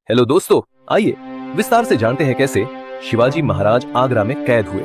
Hello दोस्तों, आइए विस्तार से जानते हैं कैसे शिवाजी महाराज आगरा में कैद हुए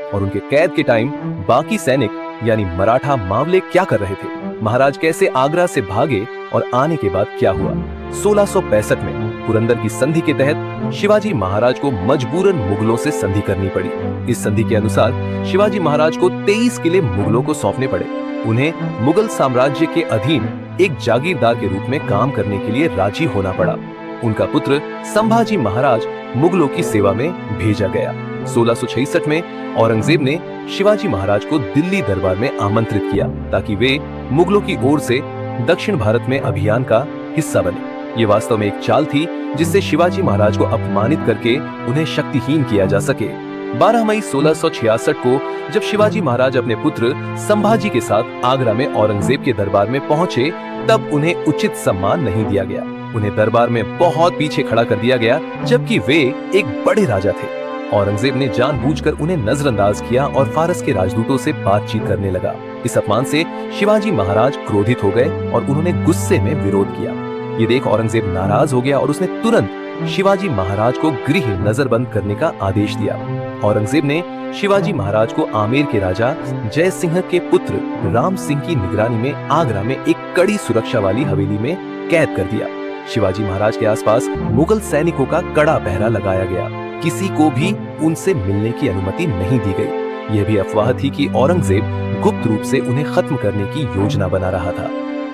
और उनके कैद के टाइम बाकी सैनिक यानी मराठा मावले क्या कर रहे थे। महाराज कैसे आगरा से भागे और आने के बाद क्या हुआ। 1665 में पुरंदर की संधि के तहत शिवाजी महाराज को मजबूरन मुगलों से संधि करनी पड़ी। इस संधि के अनुसार शिवाजी महाराज को 23 किले मुगलों को सौंपने पड़े। उन्हें मुगल साम्राज्य के अधीन एक जागीरदार के रूप में काम करने के लिए राजी होना पड़ा। उनका पुत्र संभाजी महाराज मुगलों की सेवा में भेजा गया। 1666 में औरंगजेब ने शिवाजी महाराज को दिल्ली दरबार में आमंत्रित किया ताकि वे मुगलों की ओर से दक्षिण भारत में अभियान का हिस्सा बने। ये वास्तव में एक चाल थी जिससे शिवाजी महाराज को अपमानित करके उन्हें शक्तिहीन किया जा सके। 12 मई 1666 को जब शिवाजी महाराज अपने पुत्र संभाजी के साथ आगरा में औरंगजेब के दरबार में पहुंचे, तब उन्हें उचित सम्मान नहीं दिया गया। उन्हें दरबार में बहुत पीछे खड़ा कर दिया गया, जबकि वे एक बड़े राजा थे। औरंगजेब ने जानबूझकर उन्हें नजरअंदाज किया और फारस के राजदूतों से बातचीत करने लगा। इस अपमान से शिवाजी महाराज क्रोधित हो गए और उन्होंने गुस्से में विरोध किया। ये देख औरंगजेब नाराज हो गया और उसने तुरंत शिवाजी महाराज को गृह नजरबंद करने का आदेश दिया। औरंगजेब ने शिवाजी महाराज को आमेर के राजा जय सिंह के पुत्र राम सिंह की निगरानी में आगरा में एक कड़ी सुरक्षा वाली हवेली में कैद कर दिया। शिवाजी महाराज के आसपास मुगल सैनिकों का कड़ा पहरा लगाया गया। किसी को भी उनसे मिलने की अनुमति नहीं दी गई। यह भी अफवाह थी कि औरंगजेब गुप्त रूप से उन्हें खत्म करने की योजना बना रहा था।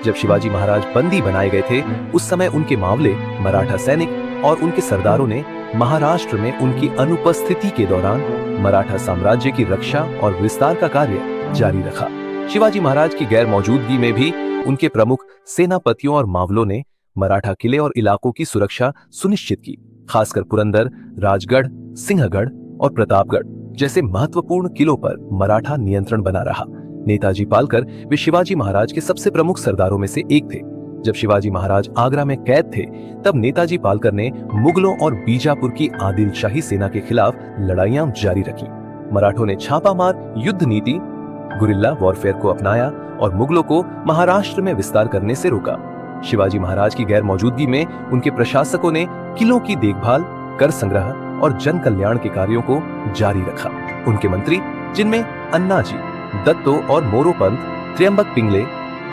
जब शिवाजी महाराज बंदी बनाए गए थे, उस समय उनके मावले मराठा सैनिक और उनके सरदारों ने महाराष्ट्र में उनकी अनुपस्थिति के दौरान मराठा साम्राज्य की रक्षा और विस्तार का कार्य जारी रखा। शिवाजी महाराज की गैर मौजूदगी में भी उनके प्रमुख सेनापतियों और मावलों ने मराठा किले और इलाकों की सुरक्षा सुनिश्चित की। खासकर पुरंदर, राजगढ़, सिंहगढ़ और प्रतापगढ़ जैसे महत्वपूर्ण किलों पर मराठा नियंत्रण बना रहा। नेताजी पालकर वे शिवाजी महाराज के सबसे प्रमुख सरदारों में से एक थे। जब शिवाजी महाराज आगरा में कैद थे, तब नेताजी पालकर ने मुगलों और बीजापुर की आदिल शाही सेना के खिलाफ लड़ाइयां जारी रखी। मराठों ने छापामार युद्ध नीति, गुरिल्ला वॉरफेयर को अपनाया और मुगलों को महाराष्ट्र में विस्तार करने से रोका। शिवाजी महाराज की गैर मौजूदगी में उनके प्रशासकों ने किलों की देखभाल, कर संग्रह और जन कल्याण के कार्यों को जारी रखा। उनके मंत्री, जिनमें अन्नाजी, दत्तो और मोरोपंत त्र्यंबक पिंगले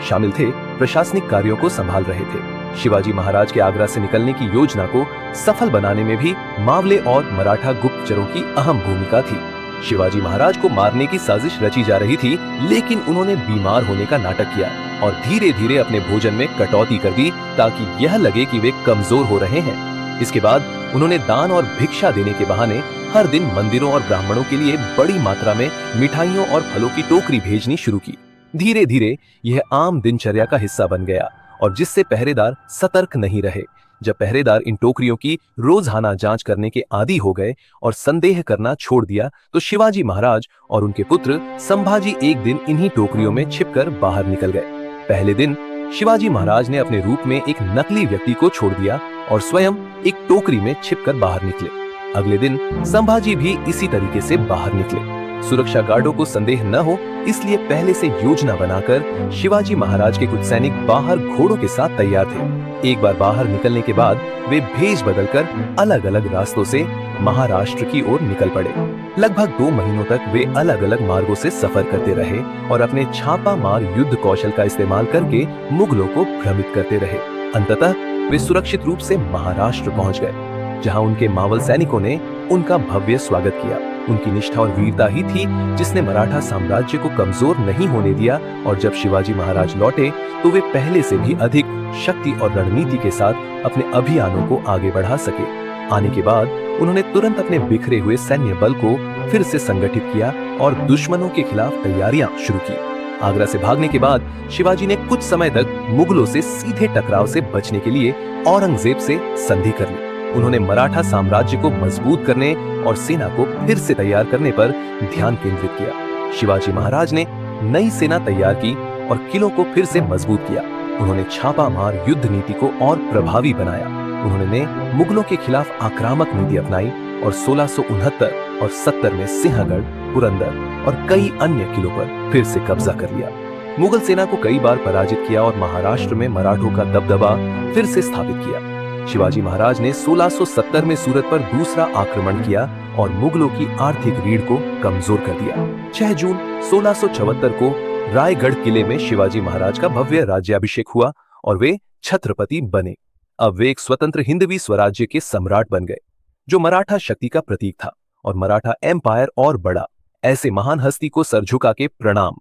शामिल थे, प्रशासनिक कार्यों को संभाल रहे थे। शिवाजी महाराज के आगरा से निकलने की योजना को सफल बनाने में भी मावले और मराठा गुप्तचरों की अहम भूमिका थी। शिवाजी महाराज को मारने की साजिश रची जा रही थी, लेकिन उन्होंने बीमार होने का नाटक किया और धीरे धीरे अपने भोजन में कटौती कर दी ताकि यह लगे कि वे कमजोर हो रहे हैं। इसके बाद उन्होंने दान और भिक्षा देने के बहाने हर दिन मंदिरों और ब्राह्मणों के लिए बड़ी मात्रा में मिठाइयों और फलों की टोकरी भेजनी शुरू की। धीरे धीरे यह आम दिनचर्या का हिस्सा बन गया और जिससे पहरेदार सतर्क नहीं रहे। जब पहरेदार इन टोकरियों की रोजाना जांच करने के आदी हो गए और संदेह करना छोड़ दिया, तो शिवाजी महाराज और उनके पुत्र संभाजी एक दिन इन्हीं टोकरियों में छिपकर बाहर निकल गए। पहले दिन शिवाजी महाराज ने अपने रूप में एक नकली व्यक्ति को छोड़ दिया और स्वयं एक टोकरी में छिपकर बाहर निकले। अगले दिन संभाजी भी इसी तरीके से बाहर निकले। सुरक्षा गार्डों को संदेह न हो, इसलिए पहले से योजना बनाकर शिवाजी महाराज के कुछ सैनिक बाहर घोड़ों के साथ तैयार थे। एक बार बाहर निकलने के बाद वे भेष बदलकर अलग अलग रास्तों से महाराष्ट्र की ओर निकल पड़े। लगभग 2 महीनों तक वे अलग अलग मार्गों से सफर करते रहे और अपने छापामार युद्ध कौशल का इस्तेमाल करके मुगलों को भ्रमित करते रहे। अंततः वे सुरक्षित रूप से महाराष्ट्र पहुंच गए, जहां उनके मावल सैनिकों ने उनका भव्य स्वागत किया। उनकी निष्ठा और वीरता ही थी जिसने मराठा साम्राज्य को कमजोर नहीं होने दिया और जब शिवाजी महाराज लौटे तो वे पहले से भी अधिक शक्ति और रणनीति के साथ अपने अभियानों को आगे बढ़ा सके। आने के बाद उन्होंने तुरंत अपने बिखरे हुए सैन्य बल को फिर से संगठित किया और दुश्मनों के खिलाफ तैयारियां शुरू की। आगरा से भागने के बाद शिवाजी ने कुछ समय तक मुगलों से सीधे टकराव से बचने के लिए औरंगजेब से संधि कर ली। उन्होंने मराठा साम्राज्य को मजबूत करने और सेना को फिर से तैयार करने पर ध्यान केंद्रित किया। शिवाजी महाराज ने नई सेना तैयार की और किलों को फिर से मजबूत किया। उन्होंने छापामार युद्ध नीति को और प्रभावी बनाया। उन्होंने मुगलों के खिलाफ आक्रामक नीति अपनाई और 1669 और 70 में सिंहगढ़, पुरंदर और कई अन्य किलों पर फिर से कब्जा कर लिया। मुगल सेना को कई बार पराजित किया और महाराष्ट्र में मराठों का दबदबा फिर से स्थापित किया। शिवाजी महाराज ने 1670 में सूरत पर दूसरा आक्रमण किया और मुगलों की आर्थिक रीढ़ को कमजोर कर दिया। 6 जून 1674 को रायगढ़ किले में शिवाजी महाराज का भव्य राज्याभिषेक हुआ और वे छत्रपति बने। अब वे एक स्वतंत्र हिंदवी स्वराज्य के सम्राट बन गए, जो मराठा शक्ति का प्रतीक था, और मराठा एम्पायर और बढ़ा। ऐसे महान हस्ती को सर झुका के प्रणाम।